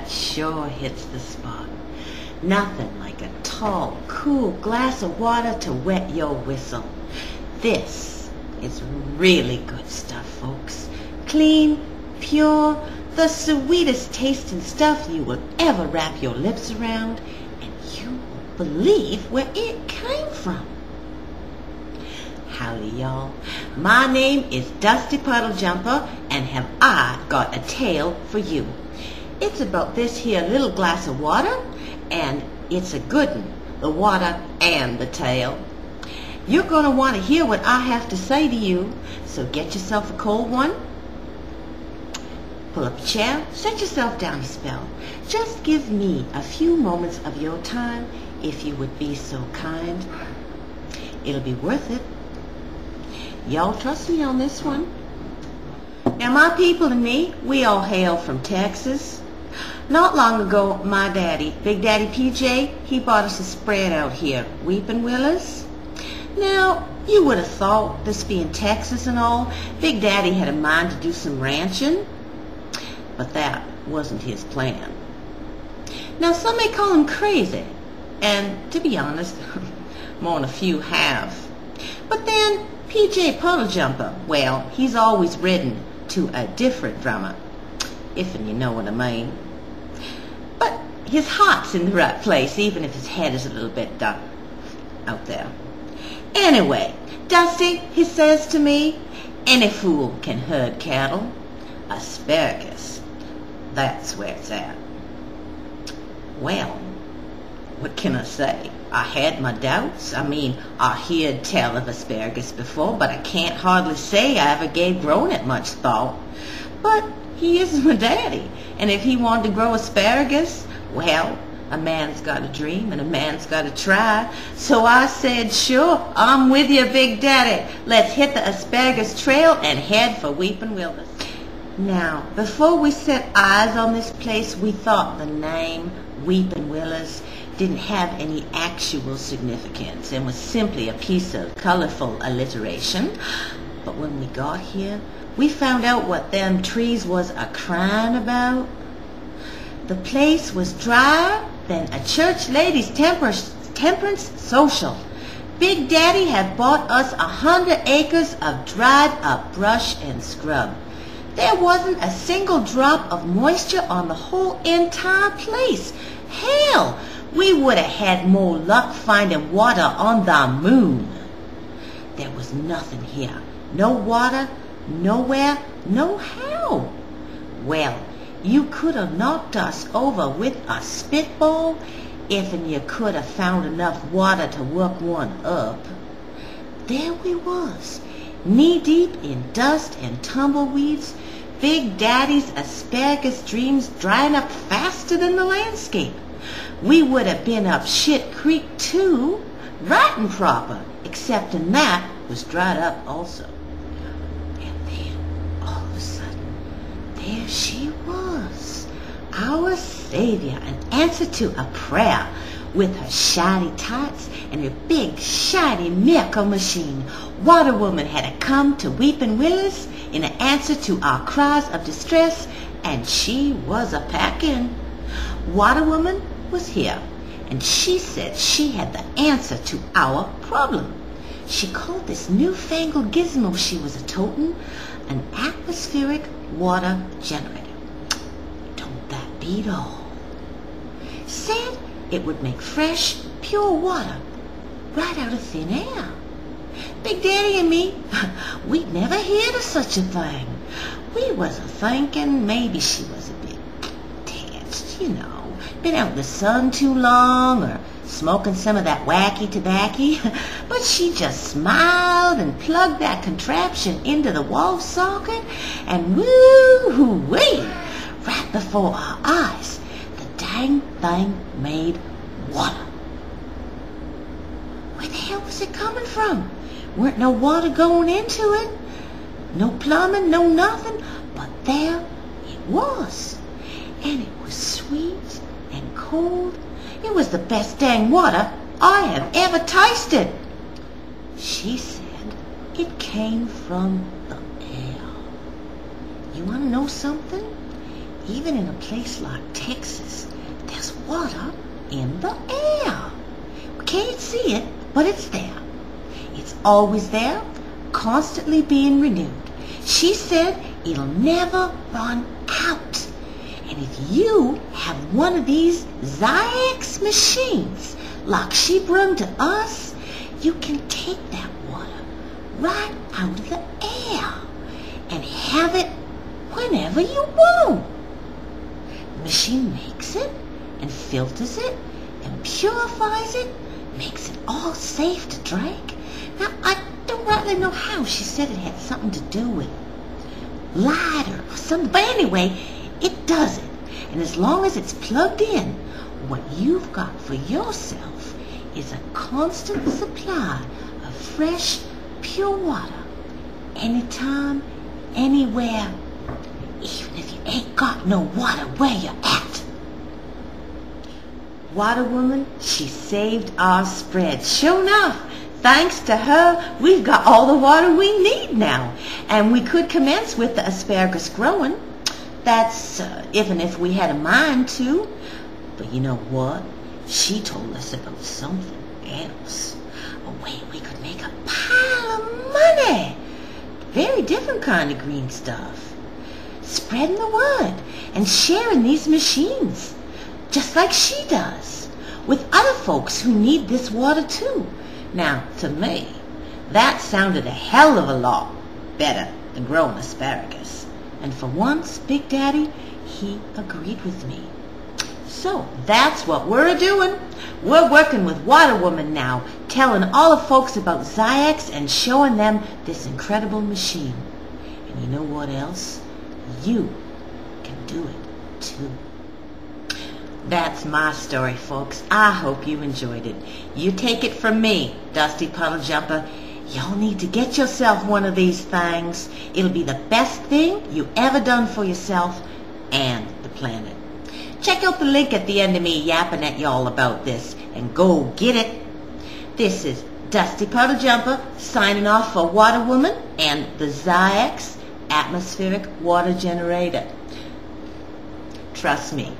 that sure hits the spot. Nothing like a tall, cool glass of water to wet your whistle. This is really good stuff, folks. Clean, pure, the sweetest tasting stuff you will ever wrap your lips around, and you won't believe where it came from. Howdy, y'all. My name is Dusty Puddle Jumper, and have I got a tale for you. It's about this here little glass of water, and it's a good one, the water and the tale. You're going to want to hear what I have to say to you, so get yourself a cold one. Pull up a chair, set yourself down a spell. Just give me a few moments of your time, if you would be so kind. It'll be worth it. Y'all trust me on this one. Now, my people and me, we all hail from Texas. Not long ago, my daddy, Big Daddy PJ, he bought us a spread out here, Weepin' Willows. Now, you would have thought, this being Texas and all, Big Daddy had a mind to do some ranching, but that wasn't his plan. Now, some may call him crazy, and to be honest, more than a few have. But then, PJ Puddle Jumper, well, he's always ridden to a different drummer, if and you know what I mean. But his heart's in the right place, even if his head is a little bit out there. Anyway, Dusty, he says to me, any fool can herd cattle. Asparagus, that's where it's at. Well, what can I say? I had my doubts. I mean, I heard tell of asparagus before, but I can't hardly say I ever gave growing it much thought. But he is my daddy, and if he wanted to grow asparagus, well, a man's got a dream and a man's got to try. So I said, sure, I'm with you, Big Daddy. Let's hit the asparagus trail and head for Weepin' Willows. Now, before we set eyes on this place, we thought the name Weepin' Willows didn't have any actual significance and was simply a piece of colorful alliteration. But when we got here, we found out what them trees was a-crying about. The place was drier than a church lady's temperance social. Big Daddy had bought us 100 acres of dried up brush and scrub. There wasn't a single drop of moisture on the whole entire place. Hell, we would have had more luck finding water on the moon. There was nothing here. No water, nowhere, no how. Well, you could have knocked us over with a spitball if and you could have found enough water to work one up. There we was, knee-deep in dust and tumbleweeds, Big Daddy's asparagus dreams drying up faster than the landscape. We would have been up Shit Creek too, right and proper, excepting that was dried up also. And then, all of a sudden, there she was, our savior, an answer to a prayer, with her shiny tights and her big shiny miracle machine. Water Woman had come to Weepin' Willows in an answer to our cries of distress, and she was a-packing. Water Woman was here, and she said she had the answer to our problem. She called this newfangled gizmo she was a-totin' an atmospheric water generator. Don't that beat all? Said it would make fresh, pure water right out of thin air. Big Daddy and me, we'd never heard of such a thing. We was a-thinking maybe she was a bit tensed, you know, been out in the sun too long or smoking some of that wacky tobacco. But she just smiled and plugged that contraption into the wall socket, and woo-hoo-wee, right before our eyes, the dang thing made water. Where the hell was it coming from? Weren't no water going into it, no plumbing, no nothing, but there it was, and it was sweet and cold. It was the best dang water I have ever tasted. She said it came from the air. You want to know something? even in a place like Texas, there's water in the air. We can't see it, but it's there. It's always there, constantly being renewed. She said it'll never run out. And if you have one of these Zyx machines, like she brung to us, you can take that water right out of the air and have it whenever you want. The machine makes it and filters it and purifies it, makes it all safe to drink. Now, I don't rightly know how. She said it had something to do with light or something, but anyway, it does it. And as long as it's plugged in, what you've got for yourself is a constant supply of fresh, pure water, anytime, anywhere, even if you ain't got no water where you're at. Water Woman, she saved our spread. Sure enough, thanks to her, we've got all the water we need now, and we could commence with the asparagus growing. That's if we had a mind to. But you know what? She told us about something else. A way we could make a pile of money. Very different kind of green stuff. Spreading the word and sharing these machines, just like she does, with other folks who need this water too. Now, to me, that sounded a hell of a lot better than growing asparagus. And for once, Big Daddy, he agreed with me. So that's what we're doing. We're working with Water Woman now, telling all the folks about Zyx and showing them this incredible machine. And you know what else? You can do it too. That's my story, folks. I hope you enjoyed it. You take it from me, Dusty Puddle Jumper. Y'all need to get yourself one of these things. It'll be the best thing you ever done for yourself and the planet. Check out the link at the end of me yapping at y'all about this and go get it. This is Dusty Puddle Jumper signing off for Water Woman and the Zyx Atmospheric Water Generator. Trust me,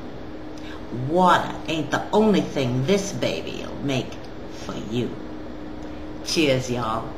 water ain't the only thing this baby'll make for you. Cheers, y'all.